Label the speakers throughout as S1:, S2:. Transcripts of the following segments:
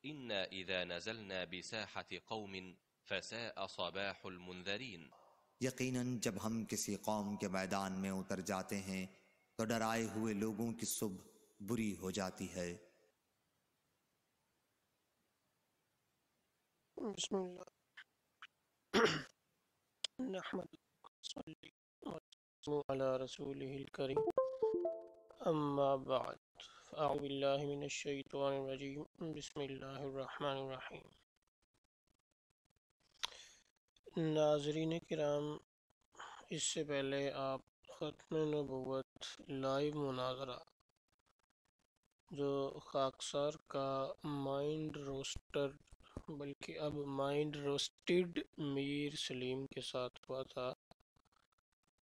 S1: إنا إذا نزلنا بساحة قوم فساء صباح المنذرين.
S2: یقیناً جب ہم کسی قوم کے میدان میں اتر جاتے ہیں تو ڈرائے ہوئے لوگوں کی صبح بری ہو جاتی ہے۔
S3: بسم اللہ نحمد صلی وسلم علی رسولہ الکریم، اما بعد فاعوذ باللہ من الشیطان الرجیم، بسم اللہ الرحمن الرحیم۔ ناظرین کرام، اس سے پہلے آپ ختم نبوت لائیو مناظرہ جو خاکسار کا مائنڈ روسٹر بلکہ اب مائنڈ روسٹڈ میر سلیم کے ساتھ ہوا تھا،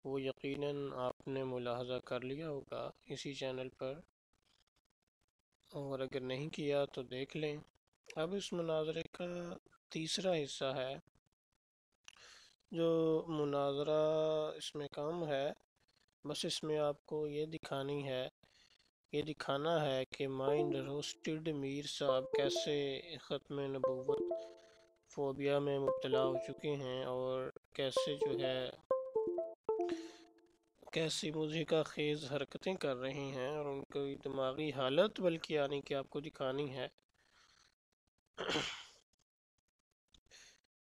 S3: وہ یقیناً آپ نے ملاحظہ کر لیا ہوگا اسی چینل پر، اور اگر نہیں کیا تو دیکھ لیں۔ اب اس مناظرے کا تیسرا حصہ ہے۔ جو مناظرہ اس میں کام ہے، بس اس میں آپ کو یہ دکھانا ہے کہ مائنڈ روسٹڈ میر صاحب کیسے ختم نبوت فوبیا میں مبتلا ہو چکے ہیں، اور کیسے جو ہے کیسی موزیکا خیز حرکتیں کر رہے ہیں، اور ان کی دماغی حالت بلکہ یعنی کہ آپ کو دکھانی ہے۔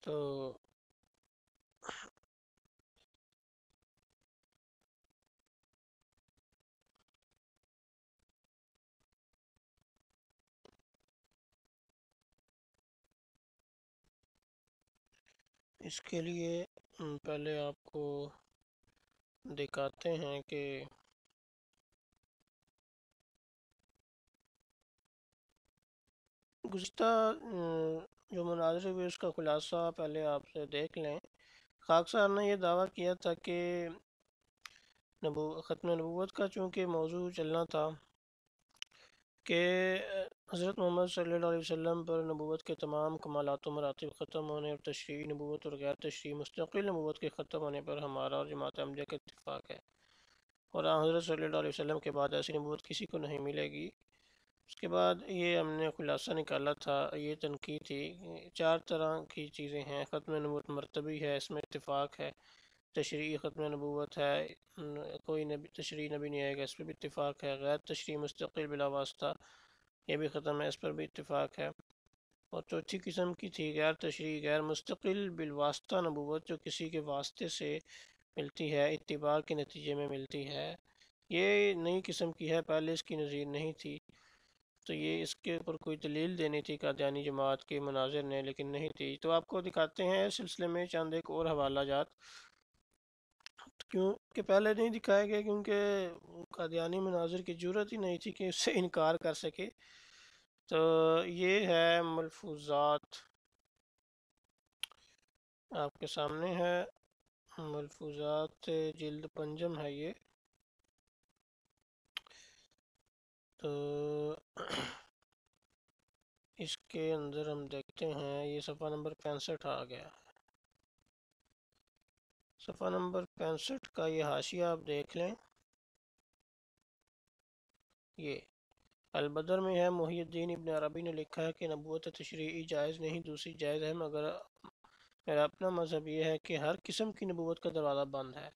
S3: تو اس کے لیے پہلے آپ کو دکھاتے ہیں کہ گزشتہ جو مناظرے ہوئے اس کا خلاصہ پہلے آپ سے دیکھ لیں۔ خاکسار نے یہ دعویٰ کیا تھا کہ ختم نبوت کا چونکہ موضوع چلنا تھا کہ حضرت محمد صلی اللہ علیہ وسلم پر نبوت کے تمام کمالات و مراتب ختم ہونے اور تشریعی نبوت اور غیر تشریعی مستقل نبوت کے ختم ہونے پر ہمارا اور جماعت احمدیہ کا اتفاق ہے، اور حضرت صلی اللہ علیہ وسلم کے بعد ایسی نبوت کسی کو نہیں ملے گی۔ اس کے بعد یہ ہم نے خلاصہ نکالا تھا، یہ تنقید تھی۔ چار طرح کی چیزیں ہیں۔ ختم نبوت مرتبی ہے، اس میں اتفاق ہے۔ تشریعی ختم نبوت ہے، کوئی نبی تشریعی نبی نہیں آئے گا، اس پہ بھی اتفاق ہے۔ غیر تشریعی مستقل بلا واسطہ، یہ بھی ختم ہے، اس پر بھی اتفاق ہے۔ اور چوتھی قسم کی تھی غیر تشریعی غیر مستقل بالواسطہ نبوت، جو کسی کے واسطے سے ملتی ہے، اتباع کے نتیجے میں ملتی ہے۔ یہ نئی قسم کی ہے، پہلے اس کی نظیر نہیں تھی، تو یہ اس کے اوپر کوئی دلیل دینی تھی قادیانی جماعت کے مناظر نے، لیکن نہیں تھی۔ تو آپ کو دکھاتے ہیں اس سلسلے میں چند ایک اور حوالہ جات، کیونکہ پہلے نہیں دکھائے گئے کیونکہ قادیانی مناظر کی جرت ہی نہیں تھی کہ اس سے انکار کر سکے۔ تو یہ ہے ملفوظات، آپ کے سامنے ہے ملفوظات، جلد پنجم ہے یہ۔ تو اس کے اندر ہم دیکھتے ہیں، یہ صفحہ نمبر 65 آ گیا۔ صفحہ نمبر 65 کا یہ حاشیہ آپ دیکھ لیں۔ یہ البدر میں ہے، محی الدین ابن عربی نے لکھا ہے کہ نبوت تشریعی جائز نہیں، دوسری جائز ہے، مگر میرا اپنا مذہب یہ ہے کہ ہر قسم کی نبوت کا دروازہ بند ہے،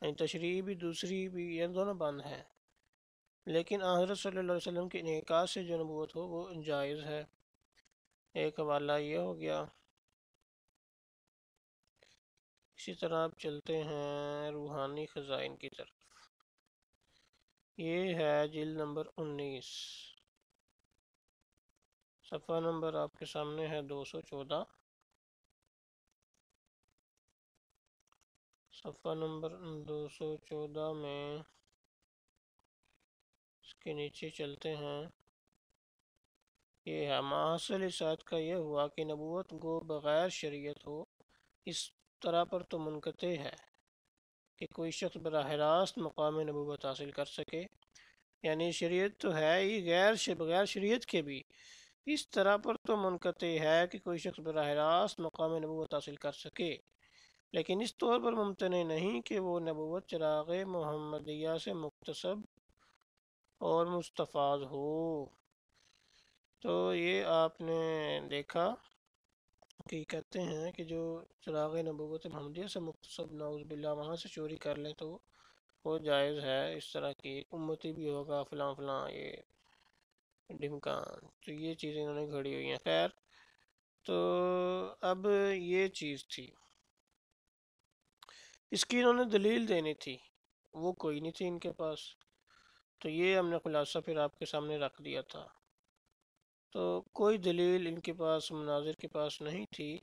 S3: یعنی تشریعی بھی دوسری بھی، یہ دونوں بند ہیں، لیکن حضرت صلی اللہ علیہ وسلم کے انعکاس سے جو نبوت ہو وہ جائز ہے۔ ایک حوالہ یہ ہو گیا۔ اسی طرح آپ چلتے ہیں روحانی خزائن کی طرف۔ یہ ہے جلد نمبر 19، صفحہ نمبر آپ کے سامنے ہے 214۔ صفحہ نمبر 214 میں اس کے نیچے چلتے ہیں۔ یہ ہے ماحصل اس آیت کا یہ ہوا کہ نبوت گو بغیر شریعت ہو، اس طرح پر تو منقطع ہے کہ کوئی شخص براہ راست مقام نبوت حاصل کر سکے، یعنی شریعت تو ہے ہی، بغیر شریعت کے بھی اس طرح پر تو منقطع ہے کہ کوئی شخص براہ راست مقام نبوت حاصل کر سکے، لیکن اس طور پر ممتنع نہیں کہ وہ نبوت چراغ محمدیہ سے مکتسب اور مستفاد ہو۔ تو یہ آپ نے دیکھا کہ کہتے ہیں کہ جو چراغ نبوت محمدیہ سے مقتصب نعوذ باللہ وہاں سے چوری کر لیں تو وہ جائز ہے، اس طرح کی امتی بھی ہوگا فلاں فلاں یہ ڈمکان، تو یہ چیزیں انہوں نے گھڑی ہوئی ہیں۔ خیر، تو اب یہ چیز تھی، اس کی انہوں نے دلیل دینی تھی، وہ کوئی نہیں تھی ان کے پاس، تو یہ ہم نے خلاصہ پھر آپ کے سامنے رکھ دیا تھا۔ تو کوئی دلیل ان کے پاس، مناظر کے پاس نہیں تھی،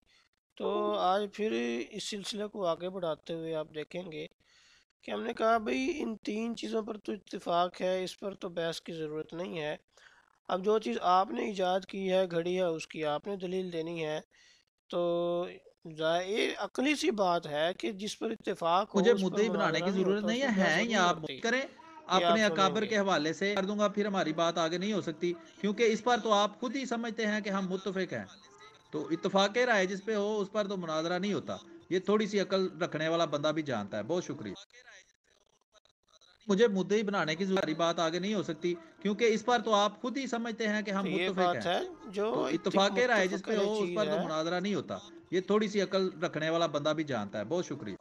S3: تو آج پھر اس سلسلے کو آگے بڑھاتے ہوئے آپ دیکھیں گے کہ ہم نے کہا بھئی ان تین چیزوں پر تو اتفاق ہے، اس پر تو بحث کی ضرورت نہیں ہے۔ اب جو چیز آپ نے ایجاد کی ہے، گھڑی ہے، اس کی آپ نے دلیل دینی ہے، تو یہ عقلی سی بات ہے کہ جس پر اتفاق ہو
S4: مجھے
S3: اس پر
S4: مدعی بنانے
S3: مناظرہ
S4: کی
S3: نہیں
S4: ضرورت
S3: ہوتا، اس
S4: نہیں
S3: پر
S4: ہے،
S3: بحث
S4: ہیں
S3: نہیں
S4: یا آپ
S3: ہوتی۔
S4: کریں
S3: یہ آپ
S4: اپنے
S3: سنیں
S4: اکابر
S3: گے۔
S4: کے حوالے سے کر دوں گا، پھر ہماری بات آگے نہیں ہو سکتی، کیونکہ اس پر تو آپ خود ہی سمجھتے ہیں کہ ہم متفق ہیں، تو اتفاق رائے جس پہ ہو اس پر تو مناظرہ نہیں ہوتا، یہ تھوڑی سی عقل رکھنے والا بندہ بھی جانتا ہے۔ بہت شکریہ۔ مجھے مدعی بنانے کی ضروری بات آگے نہیں ہو سکتی، کیونکہ اس پر تو آپ خود ہی سمجھتے ہیں کہ
S3: تو
S4: ہم
S3: یہ
S4: متفق
S3: بات
S4: ہیں،
S3: ہے جو
S4: تو اتفاق رائے جس
S3: متفق
S4: پہ
S3: علیہ
S4: ہو اس
S3: چیز
S4: پر تو
S3: ہے۔
S4: مناظرہ نہیں ہوتا، یہ تھوڑی سی عقل رکھنے والا بندہ بھی جانتا ہے۔ بہت شکریہ۔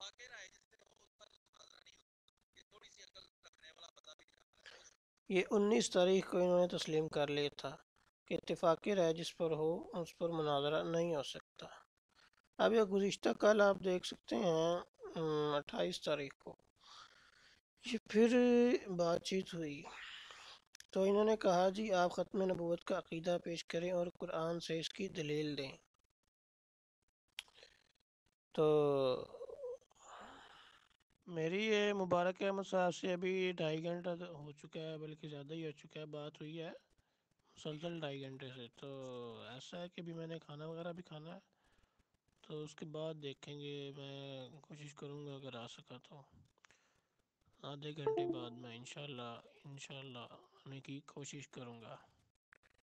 S3: یہ 19 تاریخ کو انہوں نے تسلیم کر لیا تھا کہ اتفاقی رائے جس پر ہو اس پر مناظرہ نہیں ہو سکتا۔ اب یہ گزشتہ کل آپ دیکھ سکتے ہیں 28 تاریخ کو یہ پھر بات چیت ہوئی، تو انہوں نے کہا جی آپ ختم نبوت کا عقیدہ پیش کریں اور قرآن سے اس کی دلیل دیں۔ تو میری یہ مبارک احمد صاحب سے ابھی 2.5 گھنٹہ ہو چکا ہے، بلکہ زیادہ ہی ہو چکا ہے، بات ہوئی ہے مسلسل 2.5 گھنٹے سے۔ تو ایسا ہے کہ ابھی میں نے کھانا وغیرہ بھی کھانا ہے، تو اس کے بعد دیکھیں گے، میں کوشش کروں گا اگر آ سکا تو آدھے گھنٹے بعد میں انشاءاللہ آنے کی کوشش کروں گا۔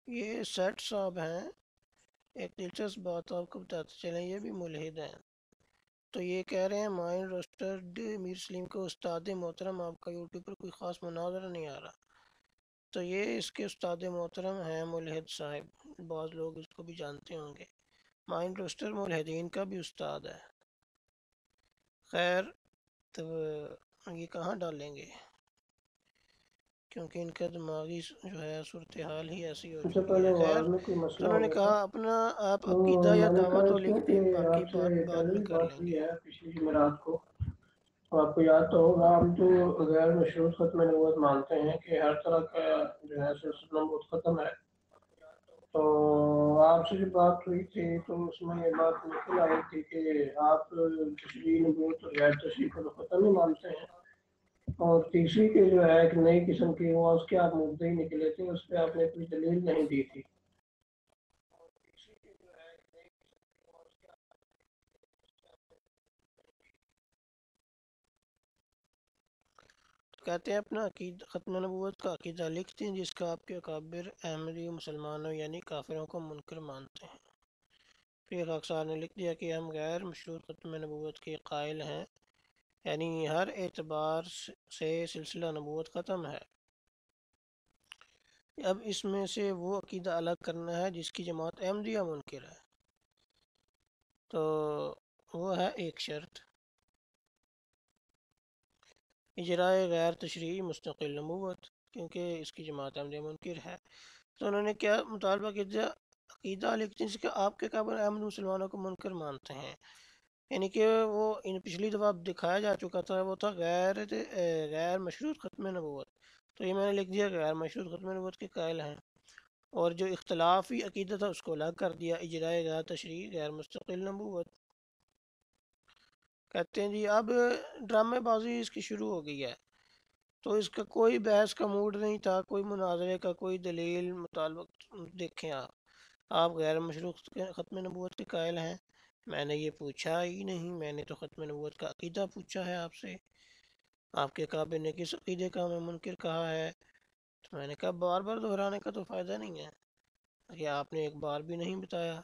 S3: یہ سیٹ صاحب ہیں، ایک دلچسپ بات آپ کو بتاتے چلیں، یہ بھی ملحد ہیں۔ تو یہ کہہ رہے ہیں مائنڈ روسٹرڈ میر سلیم کو استاد محترم آپ کا یوٹیوب پر کوئی خاص مناظرہ نہیں آ رہا، تو یہ اس کے استاد محترم ہیں ملحد صاحب، بعض لوگ اس کو بھی جانتے ہوں گے، مائنڈ روسٹر ملحدین کا بھی استاد ہے۔ خیر، تو یہ کہاں ڈالیں گے کیونکہ ان کا دماغی جو ہے صورتحال ہی ایسی ہو چکی ہے۔ خیر، تو انہوں نے کہا اپنا آپ
S5: تو
S3: عقیدہ یا
S5: میں نے
S3: دعویٰ
S5: کہا
S3: تو
S5: اس میں
S3: لکھ
S5: کہ
S3: دیں، باقی
S5: آپ سے
S3: بات بعد
S5: پہلے
S3: میں
S5: بھی
S3: کر
S5: بات
S3: لیں
S5: ہوئی
S3: گے۔
S5: ہے پچھلی جمعرات کو، تو آپ کو یاد تو ہوگا ہم تو غیر مشروط ختم نبوت مانتے ہیں کہ ہر طرح کا جو ہے سلسلہ نبوت ختم ہے۔ تو آپ سے جو بات ہوئی تھی تو اس میں یہ بات نکل آئی تھی کہ آپ تشریح نبوت اور غیر تشریح کو تو ختم ہی مانتے ہیں، اور تیسری کے جو ہے ایک نئی قسم کی وہ اس کے آپ مدعی نکلے تھے، اس پہ آپ نے کوئی دلیل نہیں دی تھی۔
S3: کہتے ہیں اپنا ختم نبوت کا عقیدہ لکھتے ہیں جس کا آپ کے اکابر احمدی مسلمانوں یعنی کافروں کو منکر مانتے ہیں۔ پھر اقصار نے لکھ دیا کہ ہم غیر مشروط ختم نبوت کے قائل ہیں، یعنی ہر اعتبار سے سلسلہ نبوت ختم ہے۔ اب اس میں سے وہ عقیدہ الگ کرنا ہے جس کی جماعت احمدیہ منکر ہے، تو وہ ہے ایک شرط اجرائے غیر تشریعی مستقل نبوت، کیونکہ اس کی جماعت احمدیہ منکر ہے۔ تو انہوں نے کیا مطالبہ کیا؟ عقیدہ لکھتے ہیں جس کا آپ کے قابل احمد مسلمانوں کو منکر مانتے ہیں، یعنی کہ وہ ان پچھلی دفعہ دکھایا جا چکا تھا، وہ تھا غیر مشروط ختم نبوت، تو یہ میں نے لکھ دیا غیر مشروط ختم نبوت کے قائل ہیں، اور جو اختلافی عقیدہ تھا اس کو الگ کر دیا، اجرائے غیر تشریعی غیر مستقل نبوت۔ کہتے ہیں جی اب ڈرامے بازی اس کی شروع ہو گئی ہے، تو اس کا کوئی بحث کا موڈ نہیں تھا، کوئی مناظرے کا، کوئی دلیل مطالبہ۔ دیکھیں آپ غیر مشروط ختم نبوت کے قائل ہیں، میں نے یہ پوچھا ہی نہیں، میں نے تو ختم نبوت کا عقیدہ پوچھا ہے آپ سے، آپ کے کعبے نے کس عقیدے کا ہمیں منکر کہا ہے؟ تو میں نے کہا بار بار دہرانے کا تو فائدہ نہیں ہے، کہ آپ نے ایک بار بھی نہیں بتایا،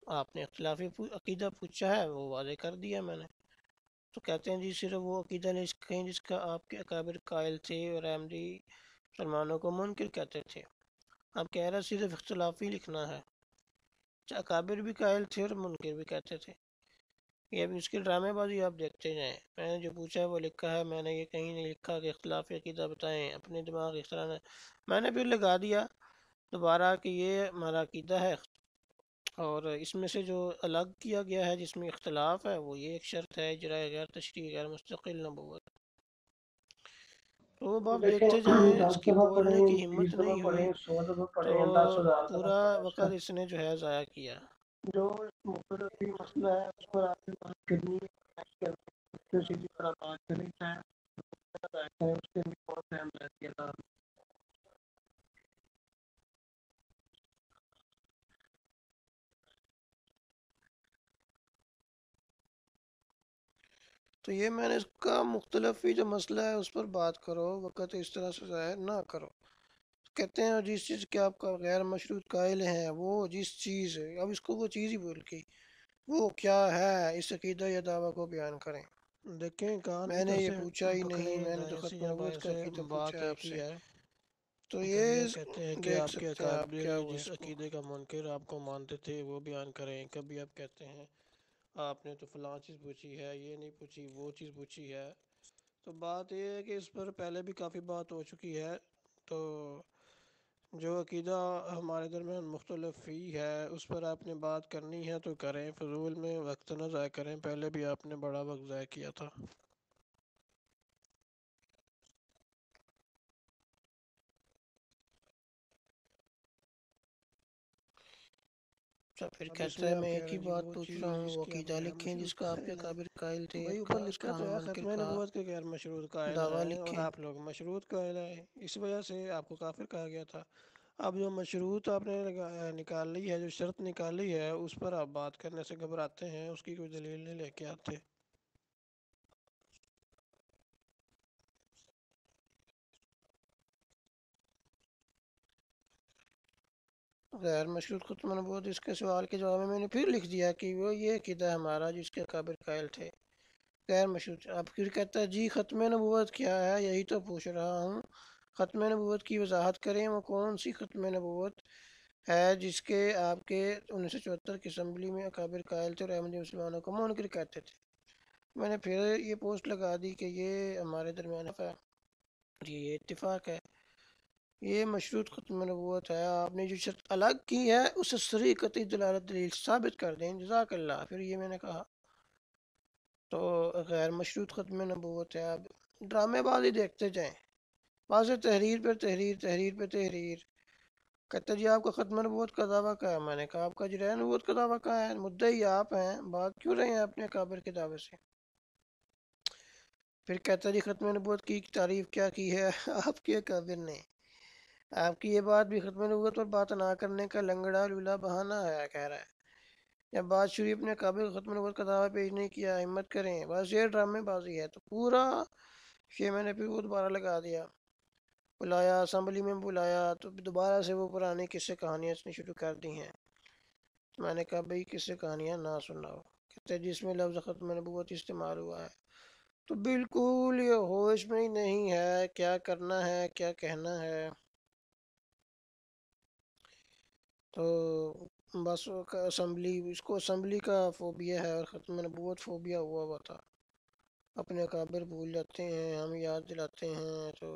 S3: آپ نے اختلافی عقیدہ پوچھا ہے وہ واضح کر دیا میں نے۔ تو کہتے ہیں جی صرف وہ عقیدہ لکھیں جس کا آپ کے اکابر قائل تھے اور احمدی مسلمانوں کو منکر کہتے تھے۔ اب کہہ رہا صرف اختلافی لکھنا ہے. اکابر بھی قائل تھے اور منکر بھی کہتے تھے. یہ اب اس کی ڈرامے بازی آپ دیکھتے جائیں. میں نے جو پوچھا ہے وہ لکھا ہے، میں نے یہ کہیں نہیں لکھا کہ اختلاف عقیدہ بتائیں، اپنے دماغ اس طرح میں نے پھر لگا دیا دوبارہ کہ یہ ہمارا عقیدہ ہے، اور اس میں سے جو الگ کیا گیا ہے جس میں اختلاف ہے وہ یہ ایک شرط ہے اجرائے غیر تشریعی غیر مستقل نبوت. تو اب آپ
S5: دیکھیں
S3: دیکھتے جائیں، اس
S5: 10
S3: کی
S5: دفعہ
S3: بولنے
S5: پڑھیں،
S3: کی
S5: 20
S3: ہمت
S5: دفعہ
S3: نہیں ہوئی
S5: پڑھیں، 100 دفعہ
S3: تو
S5: پڑھیں، 10,000 دفعہ
S3: پورا
S5: پڑھیں، اس کا
S3: وقت اس نے جو ہے ضائع کیا. جو مختلف مسئلہ ہے اس پر آپ نے بات کرنی ہے، سیدھی طرح بات کرنی ہے، اس کے لیے بہت ٹائم لگ گیا. تو یہ میں نے اس کا مختلف ہی جو مسئلہ ہے اس پر بات کرو، وقت اس طرح سے ضائع نہ کرو. کہتے ہیں جس چیز کے آپ کا غیر مشروط قائل ہیں وہ جس چیز ہے، اب اس کو وہ چیز ہی بول کے وہ کیا ہے اس عقیدہ یا دعویٰ کو بیان کریں. دیکھیں کہاں میں نے یہ پوچھا ہی نہیں، میں نے جو ختم نبوت کا عقیدہ پوچھا ہے آپ سے، تو یہ کہتے ہیں کہ آپ کے اکابر جس عقیدے کا منکر آپ کو مانتے تھے وہ بیان کریں. کبھی آپ کہتے ہیں آپ نے تو فلاں چیز پوچھی ہے، یہ نہیں پوچھی، وہ چیز پوچھی ہے. تو بات یہ ہے کہ اس پر پہلے بھی کافی بات ہو چکی ہے. تو جو عقیدہ ہمارے درمیان مختلف ہی ہے اس پر آپ نے بات کرنی ہے تو کریں، فضول میں وقت نہ ضائع کریں. پہلے بھی آپ نے بڑا وقت ضائع کیا تھا. اچھا پھر کہتا ہے میں ایک ہی بات پوچھ رہا ہوں، وہ عقیدہ لکھیں جس کا آپ کے اکابر قائل تھے، بھائی اوپر لکھا تو ہے ختم نبوت کے غیر مشروط قائل ہیں اور آپ لوگ مشروط قائل ہیں، اس وجہ سے آپ کو کافر کہا گیا تھا. اب جو مشروط آپ نے نکال لی ہے، جو شرط نکالی ہے اس پر آپ بات کرنے سے گھبراتے ہیں، اس کی کوئی دلیل نہیں لے کے آتے. غیر مشروط ختم نبوت، اس کے سوال کے جواب میں میں نے پھر لکھ دیا کہ وہ یہ عقیدہ ہمارا جس کے اکابر قائل تھے غیر مشروط. اب پھر کہتا ہے جی ختم نبوت کیا ہے، یہی تو پوچھ رہا ہوں، ختم نبوت کی وضاحت کریں. وہ کون سی ختم نبوت ہے جس کے آپ کے 1974 کی اسمبلی میں اکابر قائل تھے اور احمدی مسلمانوں کو منکر کہتے تھے. میں نے پھر یہ پوسٹ لگا دی کہ یہ ہمارے درمیان ہے، یہ اتفاق ہے، یہ مشروط ختم نبوت ہے. آپ نے جو شرط الگ کی ہے اسے صریح قطعی دلالت دلیل ثابت کر دیں، جزاک اللہ. پھر یہ میں نے کہا تو غیر مشروط ختم نبوت ہے. اب ڈرامے بازی دیکھتے جائیں، واضح تحریر پہ تحریر، تحریر پہ تحریر. کہتے جی آپ کا ختم نبوت کا دعویٰ کیا ہے، میں نے کہا آپ کا جرائے نبوت کا دعویٰ کیا ہے، مدعی آپ ہیں، بات کیوں رہے ہیں اپنے کابر کے دعوے سے. پھر کہتا جی ختم نبوت کی تعریف کیا کی ہے آپ کے کابر نے. آپ کی یہ بات بھی ختم نبوت پر بات نہ کرنے کا لنگڑا لولا بہانہ ہے. کہہ رہا ہے جب بات شریف نے قابل ختم نبوت کا دعویٰ پیش نہیں کیا، ہمت کریں، بس یہ ڈرامے بازی ہے. تو پورا یہ میں نے پھر وہ دوبارہ لگا دیا، بلایا اسمبلی میں بلایا تو دوبارہ سے وہ پرانی قصے کہانیاں اتنی شروع کر دی ہیں. میں نے کہا بھئی قصے کہانیاں نہ سناؤ. کہتے جس میں لفظ ختم نبوت استعمال ہوا ہے تو بالکل یہ ہوش میں ہی نہیں ہے کیا کرنا ہے کیا کہنا ہے. تو بس اسمبلی، اس کو اسمبلی کا فوبیا ہے اور ختم نبوت فوبیا ہوا تھا. اپنے اکابر بھول جاتے ہیں، ہم یاد دلاتے ہیں. تو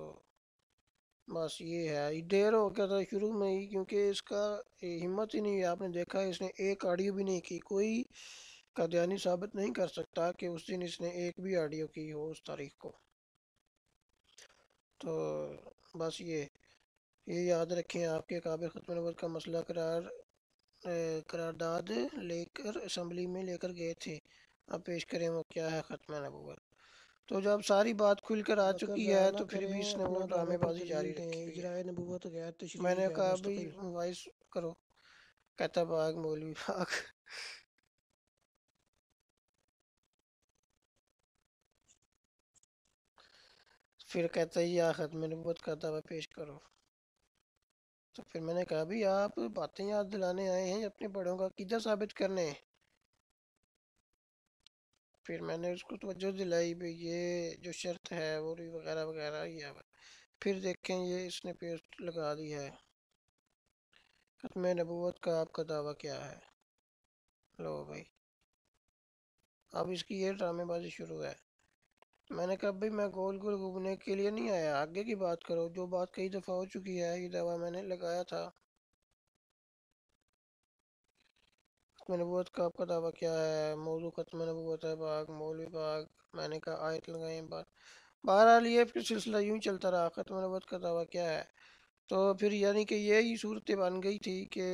S3: بس یہ ہے، یہ دیر ہو گیا تھا شروع میں ہی کیونکہ اس کا ہمت ہی نہیں ہے. آپ نے دیکھا اس نے ایک آڈیو بھی نہیں کی، کوئی قادیانی ثابت نہیں کر سکتا کہ اس دن اس نے ایک بھی آڈیو کی ہو اس تاریخ کو. تو بس یہ یاد رکھیں، آپ کے اکابر ختم نبوت کا مسئلہ قرارداد لے کر اسمبلی میں لے کر گئے تھے. اب پیش کریں وہ کیا ہے ختم نبوت. تو جب ساری بات کھل کر آ چکی ہے تو پھر بھی اس نے وہ ڈرامے بازی جاری رکھی ہوئی ہے. میں نے کہا بھائی وائس کرو، کہتا باغ مولوی باغ. پھر کہتا ہے یا ختم نبوت کا دعویٰ پیش کرو. تو پھر میں نے کہا بھائی آپ باتیں یاد دلانے آئے ہیں اپنے بڑوں کا عقیدہ ثابت کرنے. پھر میں نے اس کو توجہ دلائی بھائی یہ جو شرط ہے وہ وغیرہ وغیرہ. یہ پھر دیکھیں یہ اس نے پیسٹ لگا دی ہے. ختم نبوت کا آپ کا دعویٰ کیا ہے؟ لو بھائی، اب اس کی یہ ڈرامے بازی شروع ہے۔ میں نے کہا بھائی میں گول گول گھومنے کے لیے نہیں آیا، آگے کی بات کرو، جو بات کئی دفعہ ہو چکی ہے، یہ دعویٰ میں نے لگایا تھا۔ ختم نبوت کا آپ کا دعویٰ کیا ہے؟ موضوع ختم نبوت ہے، باغ مولوی باغ، میں نے کہا آیت لگائیں بات۔ بہرحال یہ پھر سلسلہ یوں ہی چلتا رہا، ختم نبوت کا دعویٰ کیا ہے؟ تو پھر یعنی کہ یہی صورت بن گئی تھی کہ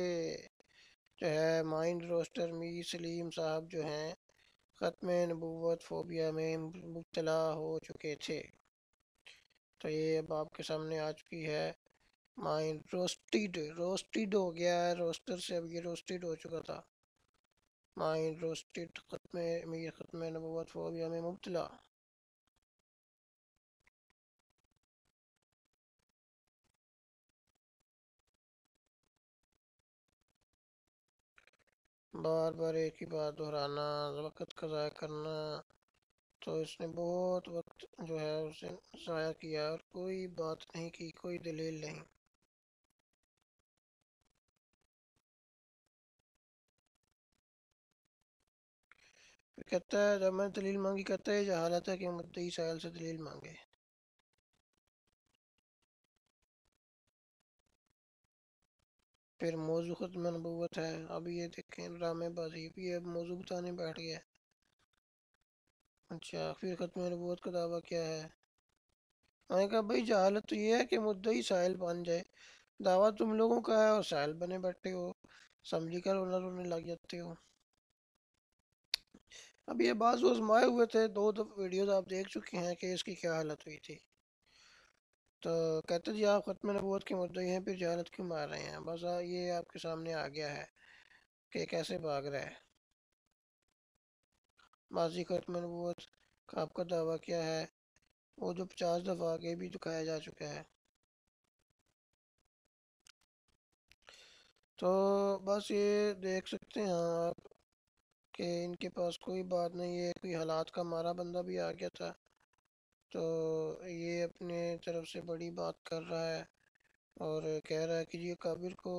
S3: جو ہے مائنڈ روسٹر میر سلیم صاحب جو ہیں ختم نبوت فوبیا میں مبتلا ہو چکے تھے۔ تو یہ اب آپ کے سامنے آ چکی ہے، مائنڈ روسٹیڈ ہو گیا ہے، روسٹر سے اب یہ روسٹیڈ ہو چکا تھا۔ مائنڈ روسٹیڈ ختم نبوت فوبیا میں مبتلا۔ بار بار ایک ہی بات دہرانا، وقت کا ضائع کرنا، تو اس نے بہت وقت جو ہے اسے ضائع کیا اور کوئی بات نہیں کی، کوئی دلیل نہیں۔ پھر کہتا ہے جب میں دلیل مانگی، کہتا ہے یہ جہالت ہے کہ مدعی سائل سے دلیل مانگے۔ پھر موضوع ختم نبوت ہے، اب یہ دیکھیں ڈرامے بازی، بھی اب موضوع بتانے بیٹھ گیا۔ اچھا پھر ختم نبوت کا دعویٰ کیا ہے؟ میں نے کہا بھائی جہالت تو یہ ہے کہ مدعی سائل بن جائے، دعویٰ تم لوگوں کا ہے اور سائل بنے بیٹھے ہو، اسمبلی کا رونا رونے لگ جاتے ہو۔ اب یہ بعض آزمائے ہوئے تھے، دو ویڈیوز آپ دیکھ چکے ہیں کہ اس کی کیا حالت ہوئی تھی۔ تو کہتے جی آپ ختم نبوت کے مدعی ہیں، پھر جہالت کیوں مار رہے ہیں؟ بس یہ آپ کے سامنے آ گیا ہے کہ کیسے بھاگ رہا ہے۔ ماضی ختم نبوت کا آپ کا دعویٰ کیا ہے؟ وہ جو 50 دفعہ آگے بھی دکھایا جا چکا ہے۔ تو بس یہ دیکھ سکتے ہیں آپ کہ ان کے پاس کوئی بات نہیں ہے، کوئی حالات کا مارا بندہ بھی آ گیا تھا، تو یہ اپنے طرف سے بڑی بات کر رہا ہے اور کہہ رہا ہے کہ یہ کابر کو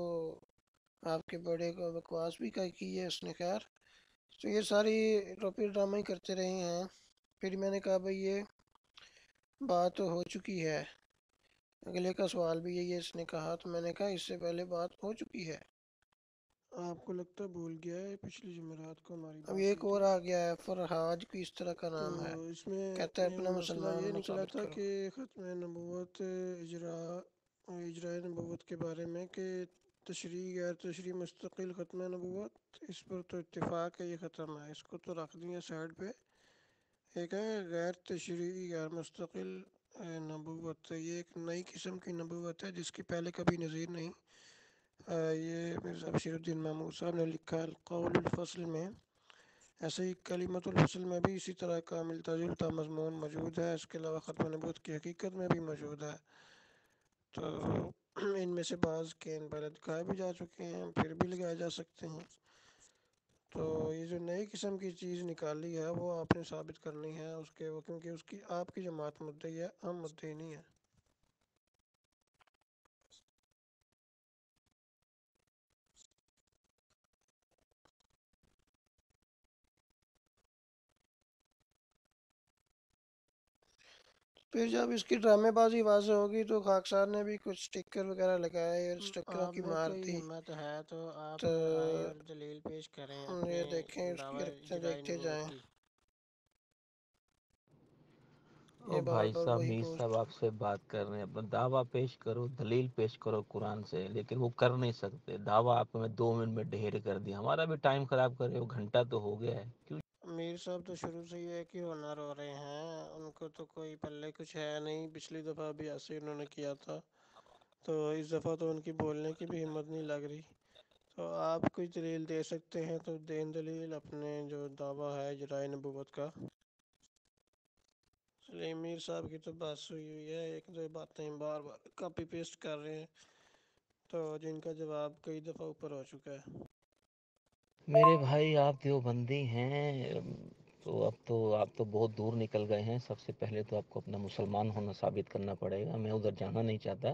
S3: آپ کے بڑے کو بکواس بھی کی ہے اس نے۔ خیر تو یہ ساری ٹوپی ڈرامہ ہی کرتے رہے ہیں۔ پھر میں نے کہا بھائی یہ بات ہو چکی ہے، اگلے کا سوال بھی یہی ہے، اس نے کہا، تو میں نے کہا اس سے پہلے بات ہو چکی ہے۔
S6: آپ کو لگتا ہے بھول گیا ہے، پچھلی جمعرات کو ہماری
S3: اب
S6: بات
S3: ایک
S6: ہوئی تھی۔
S3: اور آ گیا ہے، فرحاج کوئی اس طرح کا
S6: تو
S3: نام ہے،
S6: اس میں
S3: کہتا ہے اپنا
S6: مسئلہ
S3: مسلمان
S6: یہ
S3: ہونا
S6: نکلا
S3: ثابت
S6: تھا
S3: کرو۔
S6: کہ ختم نبوت اجرائے نبوت کے بارے میں کہ تشریح غیر تشریح مستقل ختم نبوت، اس پر تو اتفاق ہے یہ ختم ہے، اس کو تو رکھ دیا سائڈ پہ۔ ایک ہے غیر تشریحی غیر مستقل نبوت، یہ ایک نئی قسم کی نبوت ہے جس کی پہلے کبھی نظیر نہیں۔ یہ مرزا بشیر الدین محمود صاحب نے لکھا ہے القول الفصل میں۔ ایسے ہی کلمۃ الفصل میں بھی اسی طرح کا ملتا جلتا مضمون موجود ہے، اس کے علاوہ ختم نبوت کی حقیقت میں بھی موجود ہے۔ تو ان میں سے بعض کے پہلے دکھائے بھی جا چکے ہیں، پھر بھی لگائے جا سکتے ہیں۔ تو یہ جو نئی قسم کی چیز نکالی ہے وہ آپ نے ثابت کرنی ہے اس کے، وہ کیونکہ اس کی آپ کی جماعت مدعی ہے، ہم مدعی نہیں ہیں۔
S3: پھر جب اس کی ڈرامے بازی واضح ہوگی تو خاکسار نے بھی کچھ سٹکر وغیرہ لگائے اور سٹکروں
S6: آپ
S3: کی
S6: میں
S3: مار
S6: کوئی
S3: دی۔
S6: ہمت ہے تو
S3: تو
S6: آپ آئیں اور دلیل پیش کریں اپنے
S3: یہ دیکھیں اس کی
S6: دعویٰ
S3: حرکتیں
S6: اجرائے
S3: دیکھتے
S6: نبوت
S3: جائیں۔
S6: کی۔
S3: یہ
S7: او
S3: بار
S7: بھائی
S3: بار
S7: صاحب،
S3: وہی
S7: میر صاحب
S3: پوسٹ۔
S7: آپ سے بات کر رہے ہیں، اپنا دعویٰ پیش کرو، دلیل پیش کرو قرآن سے، لیکن وہ کر نہیں سکتے۔ دعویٰ آپ نے 2 منٹ میں ڈھیر کر دیا، ہمارا بھی ٹائم خراب کر رہے ہو، گھنٹہ تو ہو گیا ہے، کیوں؟
S6: امیر صاحب تو شروع سے ہی ایک ہی ہونا رو رہے ہیں، ان کو تو کوئی پلے کچھ ہے نہیں، پچھلی دفعہ بھی ایسے انہوں نے کیا تھا، تو اس دفعہ تو ان کی بولنے کی بھی ہمت نہیں لگ رہی۔ تو آپ کوئی دلیل دے سکتے ہیں تو دیں دلیل اپنے جو دعویٰ ہے اجرائے نبوت کا۔ سلیم میر صاحب کی تو بس ہوئی ہے، ایک دو باتیں بار بار کاپی پیسٹ کر رہے ہیں، تو جن کا جواب کئی دفعہ اوپر ہو چکا ہے۔
S7: میرے بھائی آپ دیوبندی ہیں، تو آپ تو بہت دور نکل گئے ہیں، سب سے پہلے تو آپ کو اپنا مسلمان ہونا ثابت کرنا پڑے گا، میں ادھر جانا نہیں چاہتا۔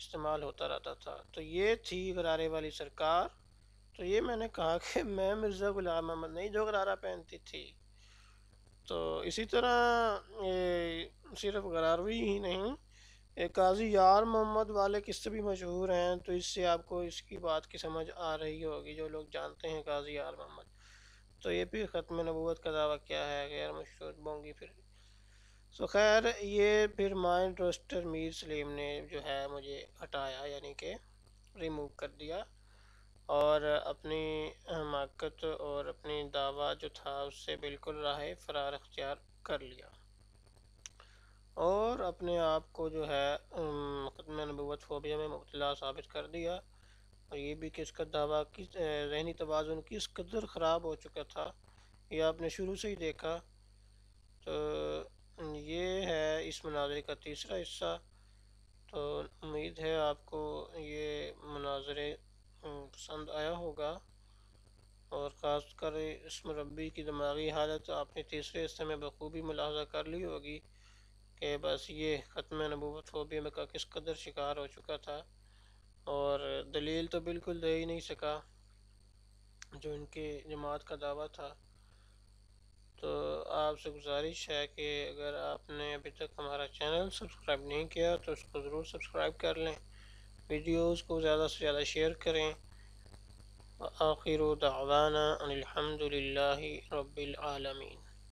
S3: استعمال ہوتا رہتا تھا۔ تو یہ تھی غرارے والی سرکار۔ تو یہ میں نے کہا کہ میں مرزا غلام احمد نہیں جو غرارہ پہنتی تھی۔ تو اسی طرح صرف غراروی ہی نہیں، قاضی یار محمد والے قصے بھی مشہور ہیں، تو اس سے آپ کو اس کی بات کی سمجھ آ رہی ہوگی جو لوگ جانتے ہیں قاضی یار محمد۔ تو یہ بھی ختم نبوت کا دعویٰ کیا ہے، غیر مشروط بونگی پھر۔ سو خیر یہ پھر مائنڈ روسٹر میر سلیم نے جو ہے مجھے ہٹایا، یعنی کہ ریموو کر دیا، اور اپنی حماقت اور اپنی دعویٰ جو تھا اس سے بالکل راہ فرار اختیار کر لیا، اور اپنے آپ کو جو ہے ختم نبوت فوبیا میں مبتلا ثابت کر دیا۔ اور یہ بھی کہ اس کا دعویٰ کس ذہنی توازن کس قدر خراب ہو چکا تھا، یہ آپ نے شروع سے ہی دیکھا۔ تو یہ ہے اس مناظرے کا تیسرا حصہ۔ تو امید ہے آپ کو یہ مناظرے پسند آیا ہوگا، اور خاص کر اس مربی کی دماغی حالت آپ نے تیسرے حصے میں بخوبی ملاحظہ کر لی ہوگی کہ بس یہ ختم نبوت فوبیا کا کس قدر شکار ہو چکا تھا، اور دلیل تو بالکل دے ہی نہیں سکا جو ان کے جماعت کا دعویٰ تھا۔ تو آپ سے گزارش ہے کہ اگر آپ نے ابھی تک ہمارا چینل سبسکرائب نہیں کیا تو اس کو ضرور سبسکرائب کر لیں، ویڈیوز کو زیادہ سے زیادہ شیئر کریں۔ آخر دعوانا ان الحمد للہ رب العالمین۔